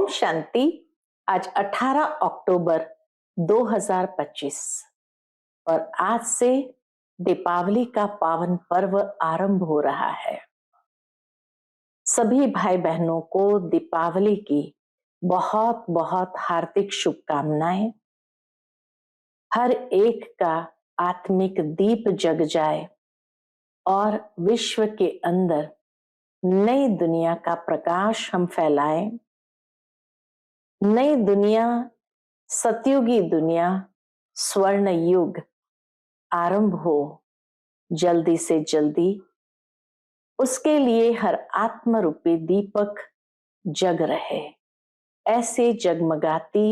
ओम शांति। आज 18 अक्टूबर 2025 और आज से दीपावली का पावन पर्व आरंभ हो रहा है। सभी भाई बहनों को दीपावली की बहुत बहुत हार्दिक शुभकामनाएं। हर एक का आत्मिक दीप जग जाए और विश्व के अंदर नई दुनिया का प्रकाश हम फैलाएं। नई दुनिया, सतयुगी दुनिया, स्वर्ण युग आरंभ हो जल्दी से जल्दी। उसके लिए हर आत्म रूपी दीपक जग रहे। ऐसे जगमगाती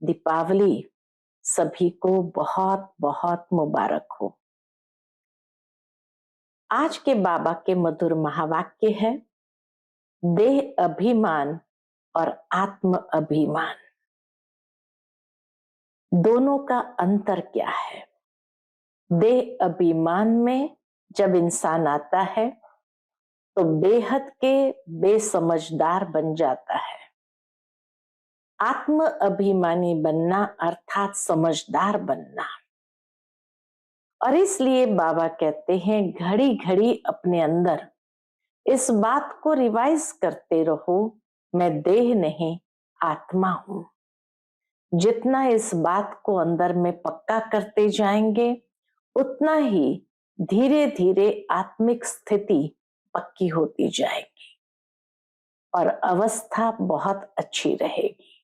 दीपावली सभी को बहुत बहुत मुबारक हो। आज के बाबा के मधुर महावाक्य है, देह अभिमान और आत्म अभिमान दोनों का अंतर क्या है। देह अभिमान में जब इंसान आता है तो बेहद के बेसमझदार बन जाता है। आत्म अभिमानी बनना अर्थात समझदार बनना। और इसलिए बाबा कहते हैं घड़ी घड़ी अपने अंदर इस बात को रिवाइज करते रहो, मैं देह नहीं आत्मा हूं। जितना इस बात को अंदर में पक्का करते जाएंगे उतना ही धीरे धीरे आत्मिक स्थिति पक्की होती जाएगी और अवस्था बहुत अच्छी रहेगी।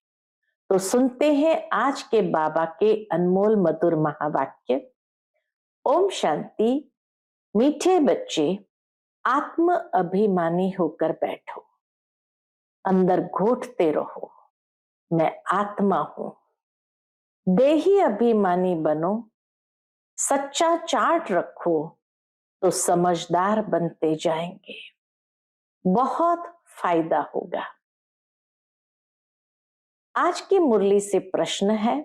तो सुनते हैं आज के बाबा के अनमोल मधुर महावाक्य। ओम शांति। मीठे बच्चे, आत्म अभिमानी होकर बैठो, अंदर घोटते रहो, मैं आत्मा हूं। देही अभिमानी बनो, सच्चा चार्ट रखो तो समझदार बनते जाएंगे, बहुत फायदा होगा। आज की मुरली से प्रश्न है,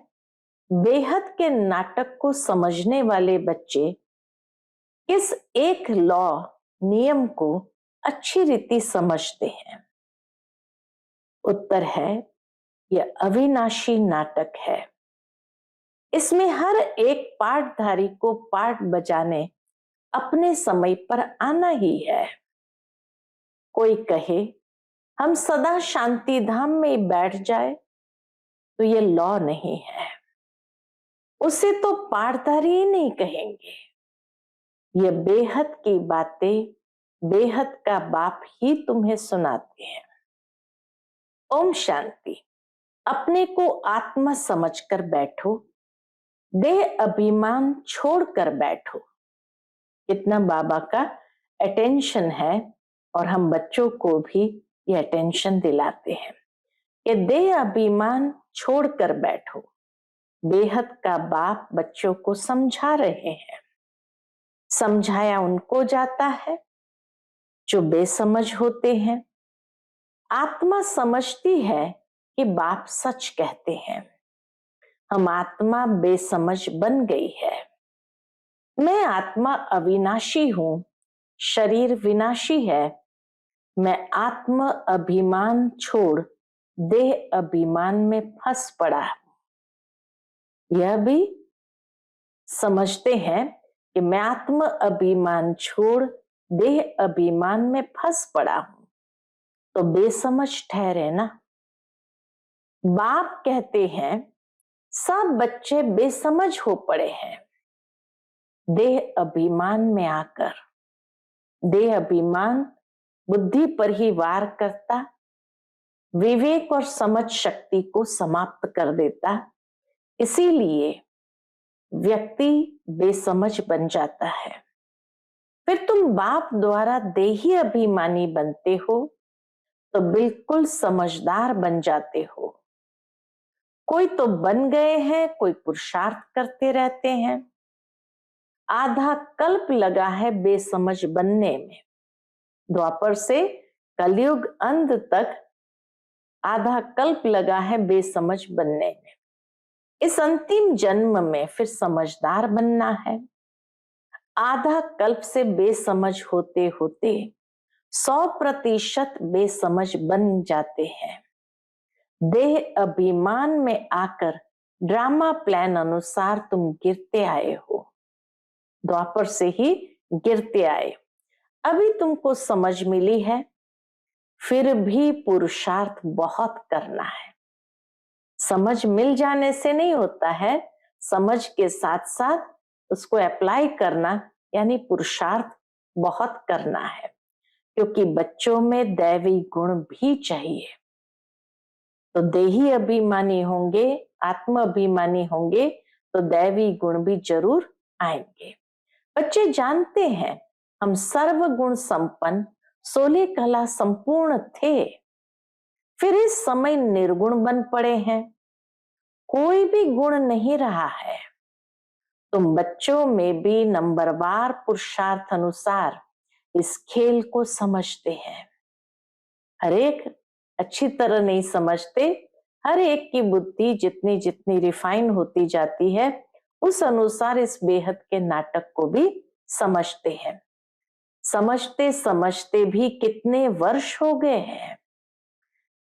बेहद के नाटक को समझने वाले बच्चे किस एक लॉ नियम को अच्छी रीति समझते हैं? उत्तर है, यह अविनाशी नाटक है। इसमें हर एक पाठधारी को पाठ बजाने अपने समय पर आना ही है। कोई कहे हम सदा शांति धाम में बैठ जाए तो ये लॉ नहीं है, उसे तो पाठधारी ही नहीं कहेंगे। ये बेहद की बातें बेहद का बाप ही तुम्हें सुनाते हैं। ओम शांति। अपने को आत्मा समझकर बैठो, देह अभिमान छोड़कर बैठो। कितना बाबा का अटेंशन है और हम बच्चों को भी ये अटेंशन दिलाते हैं कि देह अभिमान छोड़कर बैठो। बेहद का बाप बच्चों को समझा रहे हैं। समझाया उनको जाता है जो बेसमझ होते हैं। आत्मा समझती है कि बाप सच कहते हैं। हम आत्मा बेसमझ बन गई है। मैं आत्मा अविनाशी हूं, शरीर विनाशी है। मैं आत्म अभिमान छोड़ देह अभिमान में फंस पड़ा। यह भी समझते हैं कि मैं आत्म अभिमान छोड़ देह अभिमान में फंस पड़ा हूं, तो बेसमझ ठहरे ना। बाप कहते हैं सब बच्चे बेसमझ हो पड़े हैं। देह अभिमान में आकर, देह अभिमान बुद्धि पर ही वार करता, विवेक और समझ शक्ति को समाप्त कर देता। इसीलिए व्यक्ति बेसमझ बन जाता है। फिर तुम बाप द्वारा देही अभिमानी बनते हो तो बिल्कुल समझदार बन जाते हो। कोई तो बन गए हैं, कोई पुरुषार्थ करते रहते हैं। आधा कल्प लगा है बेसमझ बनने में। द्वापर से कलयुग अंत तक आधा कल्प लगा है बेसमझ बनने में। इस अंतिम जन्म में फिर समझदार बनना है। आधा कल्प से बेसमझ होते होते 100% बेसमझ बन जाते हैं। देह अभिमान में आकर ड्रामा प्लान अनुसार तुम गिरते आए हो, द्वापर से ही गिरते आए। अभी तुमको समझ मिली है, फिर भी पुरुषार्थ बहुत करना है। समझ मिल जाने से नहीं होता है, समझ के साथ साथ उसको अप्लाई करना यानी पुरुषार्थ बहुत करना है, क्योंकि बच्चों में दैवी गुण भी चाहिए। तो देही अभिमानी होंगे, आत्म अभिमानी होंगे तो दैवी गुण भी जरूर आएंगे। बच्चे जानते हैं हम सर्व गुण संपन्न 16 कला संपूर्ण थे, फिर इस समय निर्गुण बन पड़े हैं, कोई भी गुण नहीं रहा है। तुम बच्चों में भी नंबरवार पुरुषार्थ अनुसार इस खेल को समझते हैं। हर एक अच्छी तरह नहीं समझते, हर एक की बुद्धि जितनी जितनी रिफाइन होती जाती है उस अनुसार इस बेहद के नाटक को भी समझते हैं। समझते समझते भी कितने वर्ष हो गए हैं,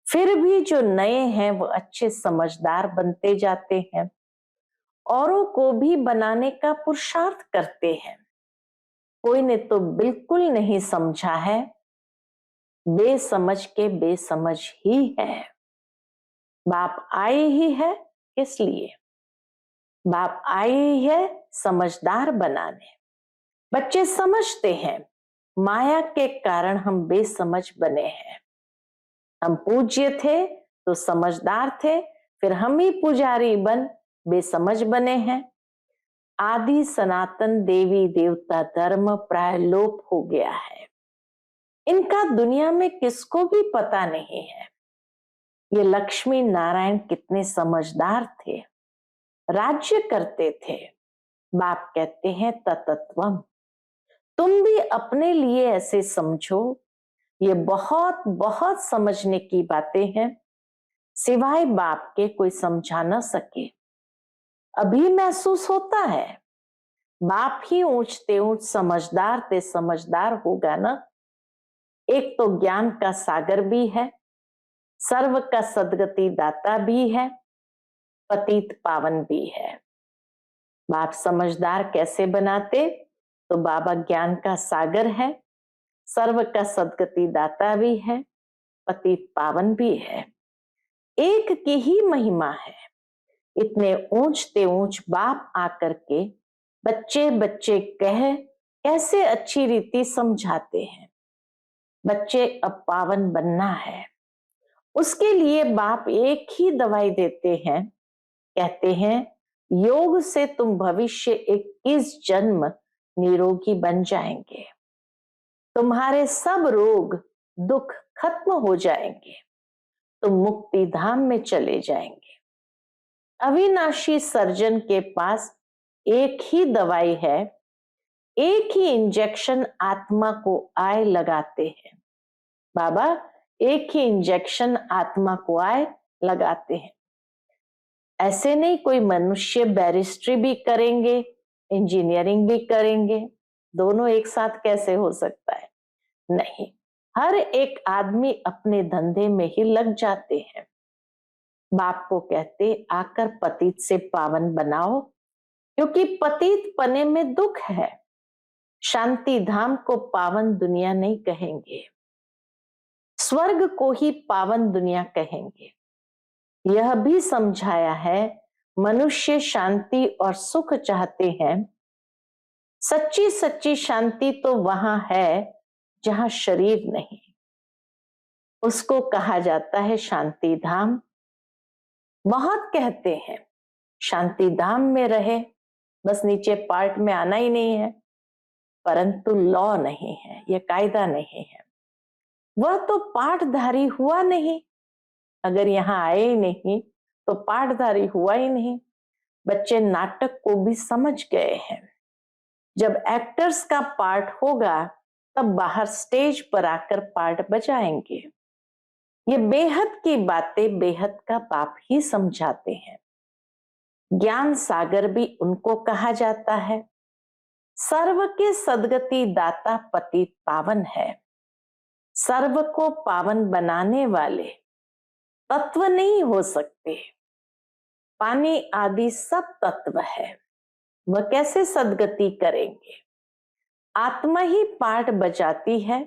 फिर भी जो नए हैं वो अच्छे समझदार बनते जाते हैं, औरों को भी बनाने का पुरुषार्थ करते हैं। कोई ने तो बिल्कुल नहीं समझा है, बेसमझ के बेसमझ ही है। बाप आए ही है, इसलिए बाप आए ही है समझदार बनाने। बच्चे समझते हैं माया के कारण हम बेसमझ बने हैं। हम पूज्य थे तो समझदार थे, फिर हम ही पुजारी बन बेसमझ बने हैं। आदि सनातन देवी देवता धर्म प्राय लोप हो गया है, इनका दुनिया में किसको भी पता नहीं है। ये लक्ष्मी नारायण कितने समझदार थे, राज्य करते थे। बाप कहते हैं ततत्वम, तुम भी अपने लिए ऐसे समझो। ये बहुत बहुत समझने की बातें हैं, सिवाय बाप के कोई समझा ना सके। अभी महसूस होता है बाप ही ऊंचते ऊंच समझदार ते समझदार होगा ना। एक तो ज्ञान का सागर भी है, सर्व का सदगति दाता भी है, पतित पावन भी है। बाप समझदार कैसे बनाते, तो बाबा ज्ञान का सागर है, सर्व का सदगति दाता भी है, पतित पावन भी है। एक की ही महिमा है। इतने ऊंचते ऊंच बाप आकर के बच्चे बच्चे कह कैसे अच्छी रीति समझाते हैं। बच्चे अब पावन बनना है, उसके लिए बाप एक ही दवाई देते हैं, कहते हैं योग से तुम भविष्य 21 जन्म निरोगी बन जाएंगे, तुम्हारे सब रोग दुख खत्म हो जाएंगे, तुम मुक्ति धाम में चले जाएंगे। अविनाशी सर्जन के पास एक ही दवाई है, एक ही इंजेक्शन आत्मा को आए लगाते हैं। बाबा एक ही इंजेक्शन आत्मा को आए लगाते हैं। ऐसे नहीं कोई मनुष्य बैरिस्ट्री भी करेंगे, इंजीनियरिंग भी करेंगे, दोनों एक साथ कैसे हो सकता है? नहीं, हर एक आदमी अपने धंधे में ही लग जाते हैं। बाप को कहते आकर पतित से पावन बनाओ, क्योंकि पतित पने में दुख है। शांति धाम को पावन दुनिया नहीं कहेंगे, स्वर्ग को ही पावन दुनिया कहेंगे। यह भी समझाया है मनुष्य शांति और सुख चाहते हैं। सच्ची सच्ची शांति तो वहां है जहां शरीर नहीं, उसको कहा जाता है शांति धाम। बहुत कहते हैं शांति धाम में रहे, बस नीचे पार्ट में आना ही नहीं है, परंतु लॉ नहीं है, यह कायदा नहीं है। वह तो पाठधारी हुआ नहीं, अगर यहाँ आए ही नहीं तो पाठधारी हुआ ही नहीं। बच्चे नाटक को भी समझ गए हैं। जब एक्टर्स का पार्ट होगा तब बाहर स्टेज पर आकर पार्ट बजाएंगे। ये बेहद की बातें बेहद का बाप ही समझाते हैं। ज्ञान सागर भी उनको कहा जाता है। सर्व के सदगति दाता पतित पावन है। सर्व को पावन बनाने वाले तत्व नहीं हो सकते। पानी आदि सब तत्व है, वह कैसे सद्गति करेंगे? आत्मा ही पाठ बजाती है,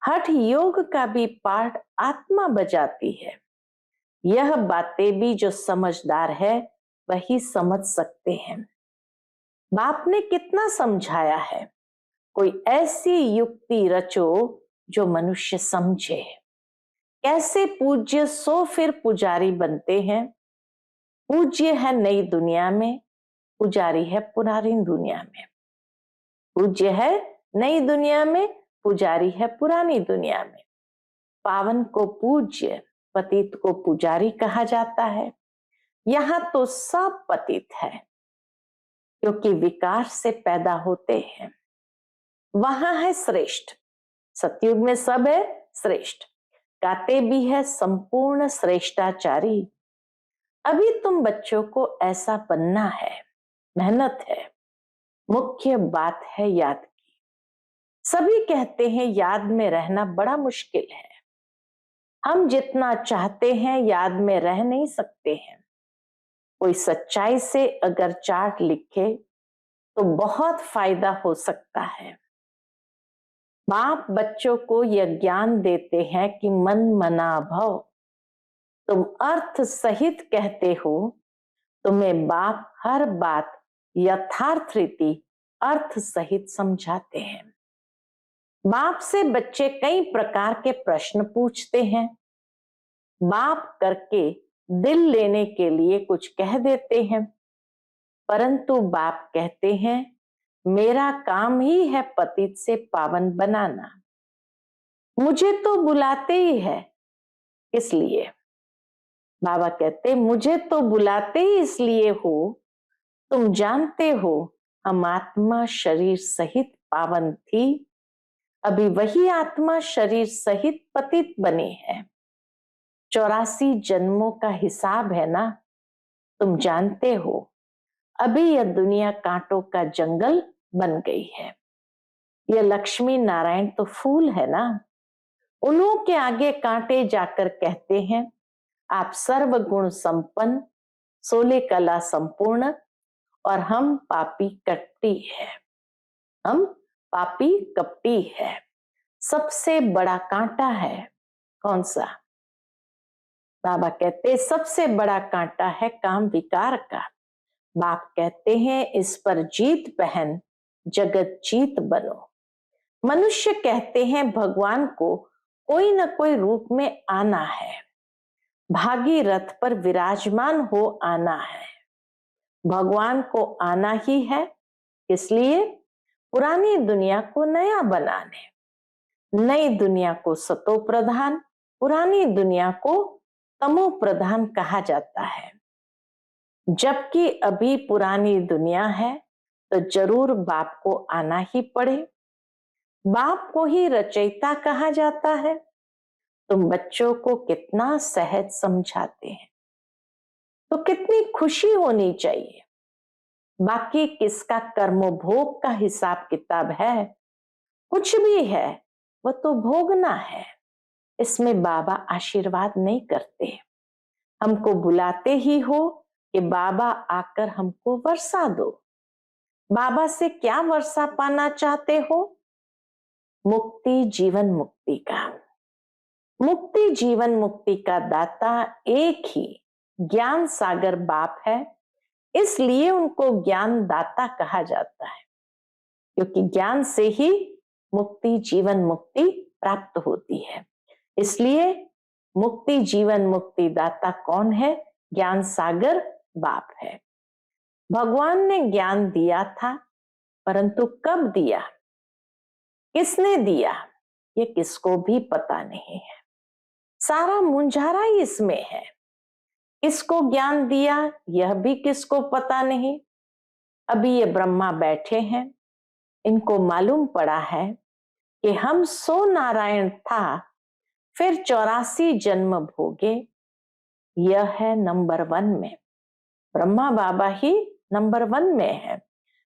हठ योग का भी पाठ आत्मा बजाती है। यह बातें भी जो समझदार है वही समझ सकते हैं। बाप ने कितना समझाया है, कोई ऐसी युक्ति रचो जो मनुष्य समझे। कैसे पूज्य सो फिर पुजारी बनते हैं। पूज्य है नई दुनिया में, पुजारी है पुरानी दुनिया में। पूज्य है नई दुनिया में, पुजारी है पुरानी दुनिया में। पावन को पूज्य, पतित को पुजारी कहा जाता है। यहाँ तो सब पतित है, क्योंकि विकार से पैदा होते हैं। वहां है श्रेष्ठ, सतयुग में सब है श्रेष्ठ, गाते भी है संपूर्ण श्रेष्ठाचारी। अभी तुम बच्चों को ऐसा बनना है, मेहनत है, मुख्य बात है याद की। सभी कहते हैं याद में रहना बड़ा मुश्किल है। हम जितना चाहते हैं याद में रह नहीं सकते हैं। कोई सच्चाई से अगर चार्ट लिखे तो बहुत फायदा हो सकता है। बाप बच्चों को यह ज्ञान देते हैं कि मन मना भव। तुम अर्थ सहित कहते हो, तुम्हें बाप हर बात यथार्थ रीति अर्थ सहित समझाते हैं। बाप से बच्चे कई प्रकार के प्रश्न पूछते हैं। बाप करके दिल लेने के लिए कुछ कह देते हैं, परंतु बाप कहते हैं मेरा काम ही है पतित से पावन बनाना। मुझे तो बुलाते ही है, इसलिए बाबा कहते मुझे तो बुलाते ही इसलिए हो, तुम जानते हो हम आत्मा शरीर सहित पावन थी, अभी वही आत्मा शरीर सहित पतित बनी है। 84 जन्मों का हिसाब है ना, तुम जानते हो। अभी यह दुनिया कांटों का जंगल बन गई है। यह लक्ष्मी नारायण तो फूल है ना, उन्हों के आगे कांटे जाकर कहते हैं आप सर्व गुण संपन्न, 16 कला संपूर्ण, और हम पापी कपटी है। हम पापी कपटी है। सबसे बड़ा कांटा है कौन सा? बाबा कहते सबसे बड़ा कांटा है काम विकार का। बाप कहते हैं इस पर जीत पहन, जगत जीत बनो। मनुष्य कहते हैं भगवान को कोई न कोई रूप में आना है, भागीरथ पर विराजमान हो आना है। भगवान को आना ही है, इसलिए पुरानी दुनिया को नया बनाने, नई दुनिया को सतो प्रधान, पुरानी दुनिया को तमो प्रधान कहा जाता है। जबकि अभी पुरानी दुनिया है तो जरूर बाप को आना ही पड़े। बाप को ही रचयिता कहा जाता है। तुम बच्चों को कितना सहज समझाते हैं, तो कितनी खुशी होनी चाहिए। बाकी किसका कर्मभोग का हिसाब किताब है, कुछ भी है वो तो भोगना है। इसमें बाबा आशीर्वाद नहीं करते। हमको बुलाते ही हो कि बाबा आकर हमको वर्षा दो। बाबा से क्या वर्षा पाना चाहते हो? मुक्ति, जीवन मुक्ति का। मुक्ति जीवन मुक्ति का दाता एक ही ज्ञान सागर बाप है, इसलिए उनको ज्ञान दाता कहा जाता है, क्योंकि ज्ञान से ही मुक्ति जीवन मुक्ति प्राप्त होती है। इसलिए मुक्ति जीवन मुक्ति दाता कौन है? ज्ञान सागर बाप है। भगवान ने ज्ञान दिया था, परंतु कब दिया, किसने दिया, ये किसको भी पता नहीं है। सारा मुंझारा ही इसमें है। किसको ज्ञान दिया यह भी किसको पता नहीं। अभी ये ब्रह्मा बैठे हैं, इनको मालूम पड़ा है कि हम सो नारायण था, फिर 84 जन्म भोगे। यह है नंबर 1 में। ब्रह्मा बाबा ही नंबर 1 में है।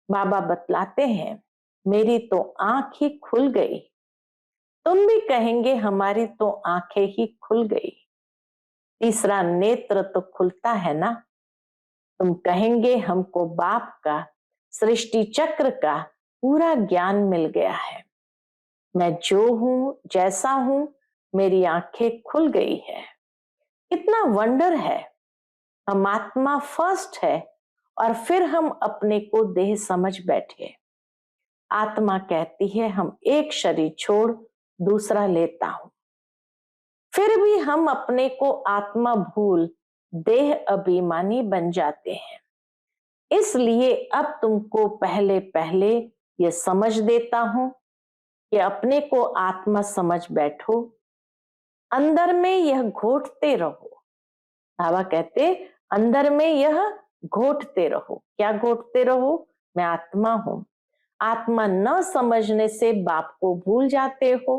बाबा बतलाते हैं मेरी तो आंख ही खुल गई। तुम भी कहेंगे हमारी तो आंखें ही खुल गई। तीसरा नेत्र तो खुलता है ना। तुम कहेंगे हमको बाप का, सृष्टि चक्र का पूरा ज्ञान मिल गया है। मैं जो हूं, जैसा हूं, मेरी आंखें खुल गई है। कितना वंडर है। हम आत्मा फर्स्ट है और फिर हम अपने को देह समझ बैठे। आत्मा कहती है हम एक शरीर छोड़ दूसरा लेता हूं, फिर भी हम अपने को आत्मा भूल देह अभिमानी बन जाते हैं। इसलिए अब तुमको पहले पहले ये समझ देता हूं कि अपने को आत्मा समझ बैठो, अंदर में यह घोटते रहो। बाबा कहते अंदर में यह घोटते रहो। क्या घोटते रहो? मैं आत्मा हूं। आत्मा न समझने से बाप को भूल जाते हो,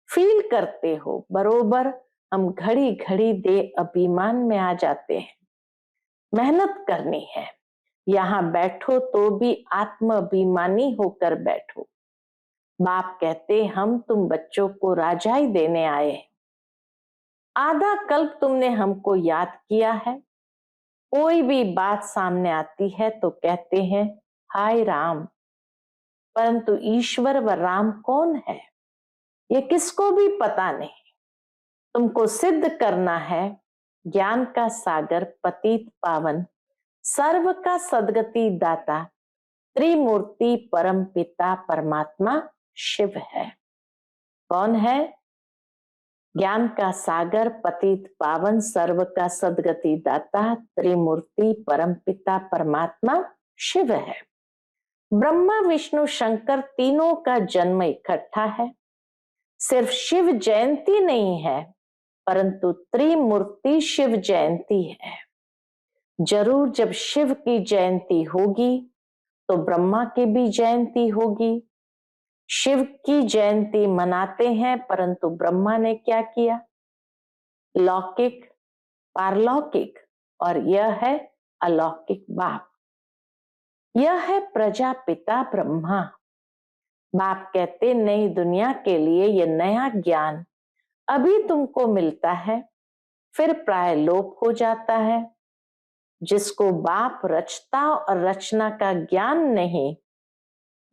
फील करते हो। बरोबर हम घड़ी घड़ी दे अभिमान में आ जाते हैं। मेहनत करनी है। यहां बैठो तो भी आत्म अभिमानी होकर बैठो। बाप कहते हम तुम बच्चों को राजाई देने आए। आधा कल्प तुमने हमको याद किया है। कोई भी बात सामने आती है तो कहते हैं हाय राम, परंतु ईश्वर व राम कौन है ये किसको भी पता नहीं। तुमको सिद्ध करना है ज्ञान का सागर पतित पावन, सर्व का सदगति दाता, त्रिमूर्ति परम पिता परमात्मा शिव है। कौन है? ज्ञान का सागर पतित पावन, सर्व का सदगति दाता, त्रिमूर्ति परम पिता परमात्मा शिव है। ब्रह्मा विष्णु शंकर तीनों का जन्म इकट्ठा है। सिर्फ शिव जयंती नहीं है, परंतु त्रिमूर्ति शिव जयंती है। जरूर जब शिव की जयंती होगी तो ब्रह्मा की भी जयंती होगी। शिव की जयंती मनाते हैं, परंतु ब्रह्मा ने क्या किया? लौकिक, पारलौकिक, और यह है अलौकिक बाप। यह है प्रजापिता ब्रह्मा। बाप कहते नई दुनिया के लिए यह नया ज्ञान अभी तुमको मिलता है, फिर प्राय लोप हो जाता है। जिसको बाप रचता और रचना का ज्ञान नहीं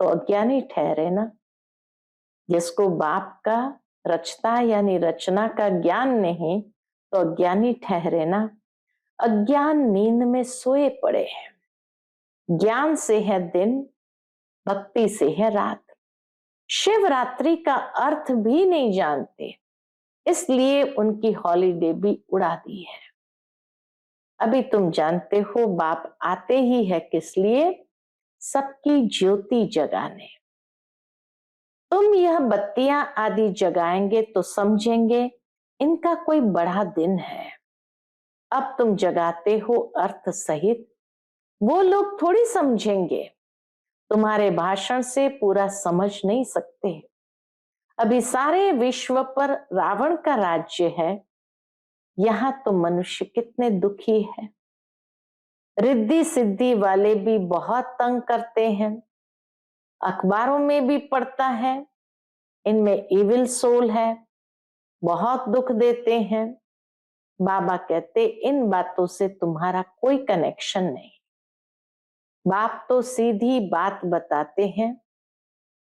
तो अज्ञानी ठहरे ना। जिसको बाप का रचता यानी रचना का ज्ञान नहीं तो अज्ञानी ठहरे ना। अज्ञान नींद में सोए पड़े हैं। ज्ञान से है दिन, भक्ति से है रात। शिवरात्रि का अर्थ भी नहीं जानते, इसलिए उनकी हॉलीडे भी उड़ा दी है। अभी तुम जानते हो बाप आते ही है किस लिए? सबकी ज्योति जगाने। तुम यह बत्तियां आदि जगाएंगे तो समझेंगे इनका कोई बड़ा दिन है। अब तुम जगाते हो अर्थ सहित, वो लोग थोड़ी समझेंगे। तुम्हारे भाषण से पूरा समझ नहीं सकते। अभी सारे विश्व पर रावण का राज्य है। यहां तो मनुष्य कितने दुखी है। रिद्धि सिद्धि वाले भी बहुत तंग करते हैं। अखबारों में भी पढ़ता है इनमें इविल सोल है, बहुत दुख देते हैं। बाबा कहते इन बातों से तुम्हारा कोई कनेक्शन नहीं। बाप तो सीधी बात बताते हैं,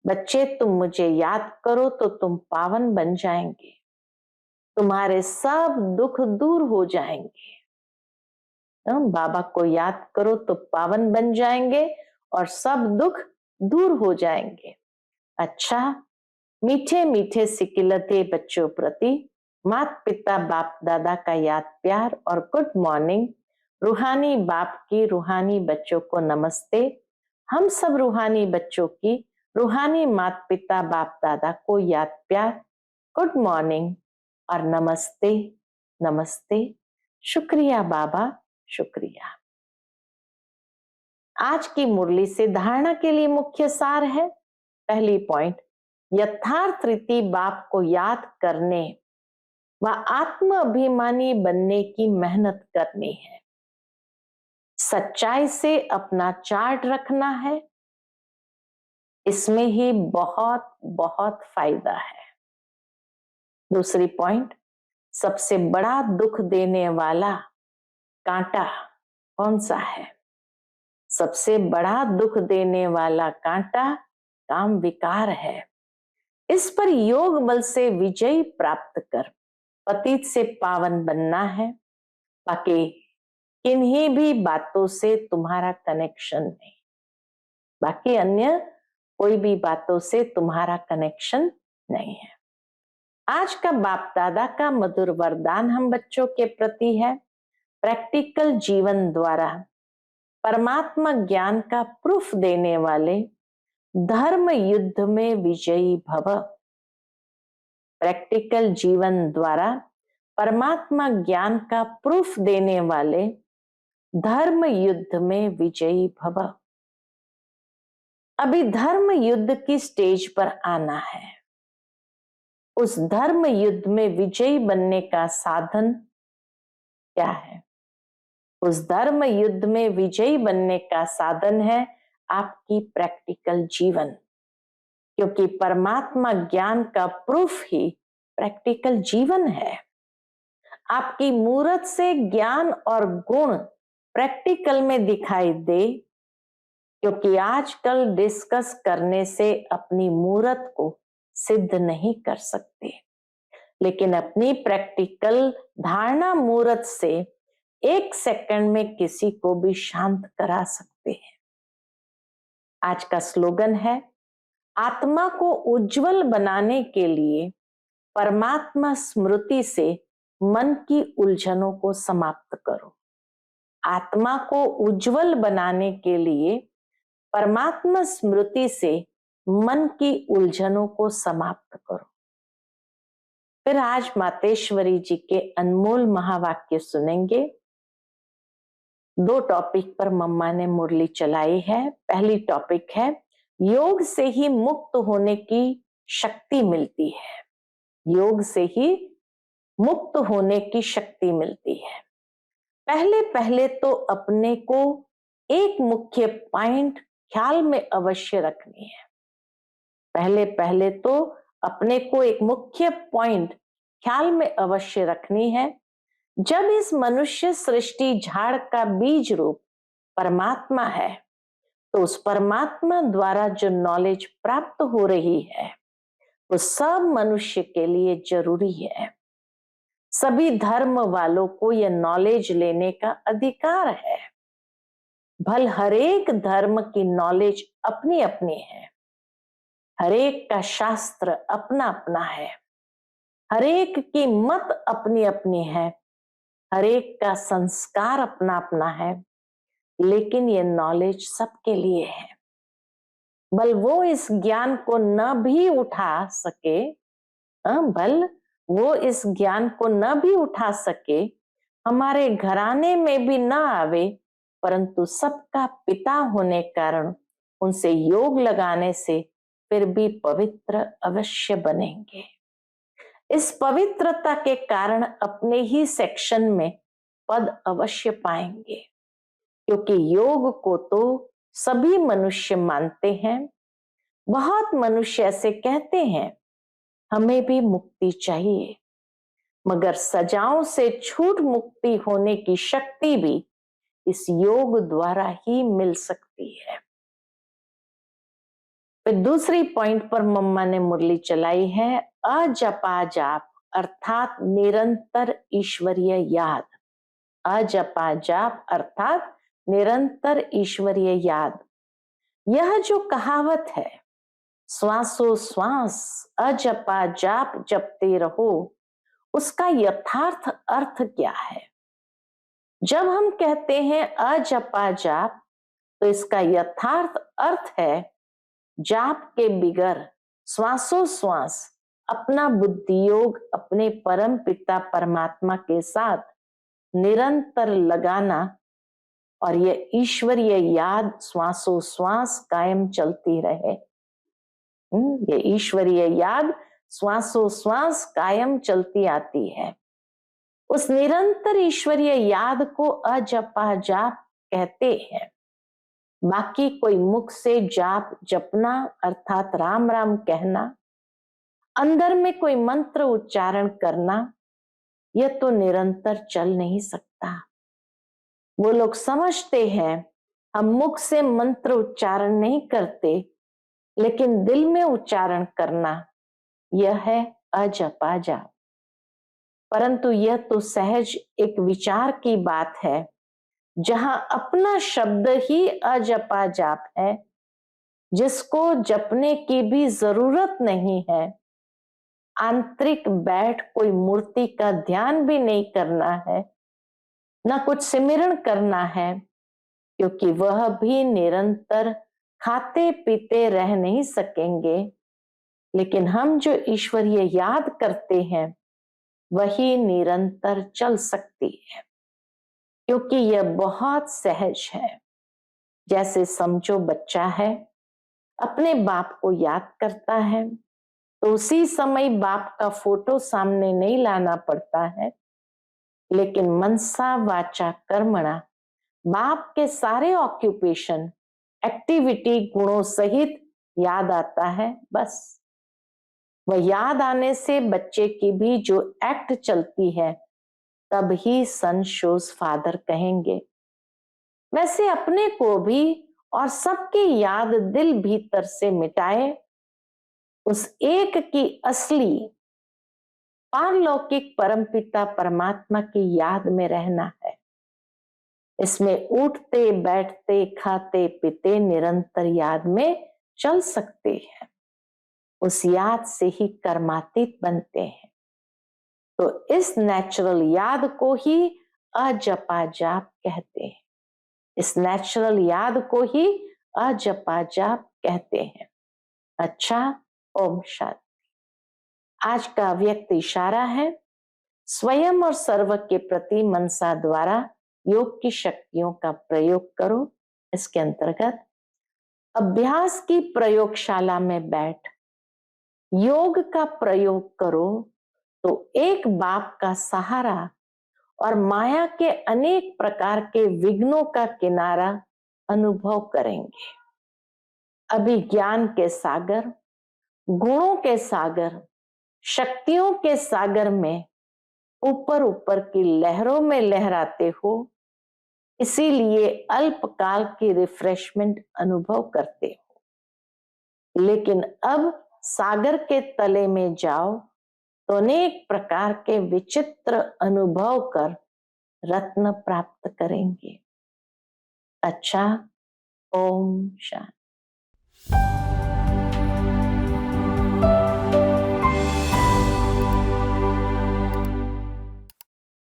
बच्चे तुम मुझे याद करो तो तुम पावन बन जाएंगे, तुम्हारे सब दुख दूर हो जाएंगे। बाबा को याद करो तो पावन बन जाएंगे और सब दुख दूर हो जाएंगे। अच्छा, मीठे मीठे सिकिलते बच्चों प्रति माता पिता बाप दादा का याद प्यार और गुड मॉर्निंग। रूहानी बाप की रूहानी बच्चों को नमस्ते। हम सब रूहानी बच्चों की रूहानी माता पिता बाप दादा को याद प्यार, गुड मॉर्निंग और नमस्ते नमस्ते। शुक्रिया बाबा, शुक्रिया। आज की मुरली से धारणा के लिए मुख्य सार है। पहली पॉइंट, यथार्थ रीति बाप को याद करने व आत्म अभिमानी बनने की मेहनत करनी है। सच्चाई से अपना चार्ट रखना है, इसमें ही बहुत बहुत फायदा है। दूसरी पॉइंट, सबसे बड़ा दुख देने वाला कांटा कौन सा है? सबसे बड़ा दुख देने वाला कांटा काम विकार है। इस पर योग बल से विजय प्राप्त कर पतित से पावन बनना है। बाकी किन्हीं भी बातों से तुम्हारा कनेक्शन नहीं, बाकी अन्य कोई भी बातों से तुम्हारा कनेक्शन नहीं है। आज का बाप दादा का मधुर वरदान हम बच्चों के प्रति है, प्रैक्टिकल जीवन द्वारा परमात्मा ज्ञान का प्रूफ देने वाले धर्म युद्ध में विजयी भव। प्रैक्टिकल जीवन द्वारा परमात्मा ज्ञान का प्रूफ देने वाले धर्म युद्ध में विजयी भव। अभी धर्म युद्ध की स्टेज पर आना है। उस धर्म युद्ध में विजयी बनने का साधन क्या है? उस धर्म युद्ध में विजयी बनने का साधन है आपकी प्रैक्टिकल जीवन, क्योंकि परमात्मा ज्ञान का प्रूफ ही प्रैक्टिकल जीवन है। आपकी मूरत से ज्ञान और गुण प्रैक्टिकल में दिखाई दे, क्योंकि आजकल डिस्कस करने से अपनी मूरत को सिद्ध नहीं कर सकते, लेकिन अपनी प्रैक्टिकल धारणा मूरत से 1 सेकंड में किसी को भी शांत करा सकते हैं। आज का स्लोगन है, आत्मा को उज्जवल बनाने के लिए परमात्मा स्मृति से मन की उलझनों को समाप्त करो। आत्मा को उज्जवल बनाने के लिए परमात्मा स्मृति से मन की उलझनों को समाप्त करो। फिर आज मातेश्वरी जी के अनमोल महावाक्य सुनेंगे। 2 टॉपिक पर मम्मा ने मुरली चलाई है। पहली टॉपिक है, योग से ही मुक्त होने की शक्ति मिलती है। योग से ही मुक्त होने की शक्ति मिलती है। पहले पहले तो अपने को एक मुख्य पॉइंट ख्याल में अवश्य रखनी है। पहले पहले तो अपने को एक मुख्य पॉइंट ख्याल में अवश्य रखनी है। जब इस मनुष्य सृष्टि झाड़ का बीज रूप परमात्मा है, तो उस परमात्मा द्वारा जो नॉलेज प्राप्त हो रही है वो सब मनुष्य के लिए जरूरी है। सभी धर्म वालों को यह नॉलेज लेने का अधिकार है। भल हरेक धर्म की नॉलेज अपनी अपनी है, हरेक का शास्त्र अपना अपना है, हरेक की मत अपनी अपनी है, हरेक का संस्कार अपना अपना है, लेकिन ये नॉलेज सबके लिए है। बल वो इस ज्ञान को न भी उठा सके, बल वो इस ज्ञान को न भी उठा सके, हमारे घराने में भी न आवे, परंतु सबका पिता होने कारण उनसे योग लगाने से फिर भी पवित्र अवश्य बनेंगे। इस पवित्रता के कारण अपने ही सेक्शन में पद अवश्य पाएंगे, क्योंकि योग को तो सभी मनुष्य मानते हैं। बहुत मनुष्य ऐसे कहते हैं हमें भी मुक्ति चाहिए, मगर सजाओं से छूट मुक्ति होने की शक्ति भी इस योग द्वारा ही मिल सकती है। फिर दूसरी पॉइंट पर मम्मा ने मुरली चलाई है, अजपा जाप अर्थात निरंतर ईश्वरीय याद। अजपा जाप अर्थात निरंतर ईश्वरीय याद। यह जो कहावत है, श्वासों श्वास अजपा जाप जपते रहो, उसका यथार्थ अर्थ क्या है? जब हम कहते हैं अजपा जाप, तो इसका यथार्थ अर्थ है जाप के बिगर श्वासों श्वास अपना बुद्धि योग अपने परम पिता परमात्मा के साथ निरंतर लगाना, और ये ईश्वरीय याद श्वासों श्वास कायम चलती रहे। ये ईश्वरीय याद श्वासों श्वास कायम चलती आती है। उस निरंतर ईश्वरीय याद को अजपा जाप कहते हैं। बाकी कोई मुख से जाप जपना अर्थात राम राम कहना, अंदर में कोई मंत्र उच्चारण करना, यह तो निरंतर चल नहीं सकता। वो लोग समझते हैं हम मुख से मंत्र उच्चारण नहीं करते, लेकिन दिल में उच्चारण करना यह है अजपा जाप। परंतु यह तो सहज एक विचार की बात है, जहां अपना शब्द ही अजपा जाप है, जिसको जपने की भी जरूरत नहीं है। आंतरिक बैठ कोई मूर्ति का ध्यान भी नहीं करना है, ना कुछ सिमरन करना है, क्योंकि वह भी निरंतर खाते पीते रह नहीं सकेंगे। लेकिन हम जो ईश्वरीय याद करते हैं वही निरंतर चल सकती है, क्योंकि यह बहुत सहज है। जैसे समझो बच्चा है, अपने बाप को याद करता है तो उसी समय बाप का फोटो सामने नहीं लाना पड़ता है, लेकिन मनसा वाचा कर्मणा बाप के सारे ऑक्यूपेशन एक्टिविटी गुणों सहित याद आता है। बस वह याद आने से बच्चे की भी जो एक्ट चलती है, तब ही सन शोज फादर कहेंगे। वैसे अपने को भी और सबकी याद दिल भीतर से मिटाए, उस एक की असली पारलौकिक परमपिता परमात्मा की याद में रहना है। इसमें उठते बैठते खाते पीते निरंतर याद में चल सकते हैं। उस याद से ही कर्मातीत बनते हैं। तो इस नेचुरल याद को ही अजपा जाप कहते हैं। इस नेचुरल याद को ही अजपा जाप कहते हैं। अच्छा, ओम शांति। आज का व्यक्त इशारा है, स्वयं और सर्व के प्रति मनसा द्वारा योग की शक्तियों का प्रयोग करो। इसके अंतर्गत अभ्यास की प्रयोगशाला में बैठ योग का प्रयोग करो तो एक बाप का सहारा और माया के अनेक प्रकार के विघ्नों का किनारा अनुभव करेंगे। अभी ज्ञान के सागर, गुणों के सागर, शक्तियों के सागर में ऊपर ऊपर की लहरों में लहराते हो, इसीलिए अल्पकाल की रिफ्रेशमेंट अनुभव करते हो। लेकिन अब सागर के तले में जाओ तो अनेक प्रकार के विचित्र अनुभव कर रत्न प्राप्त करेंगे। अच्छा, ओम शांति।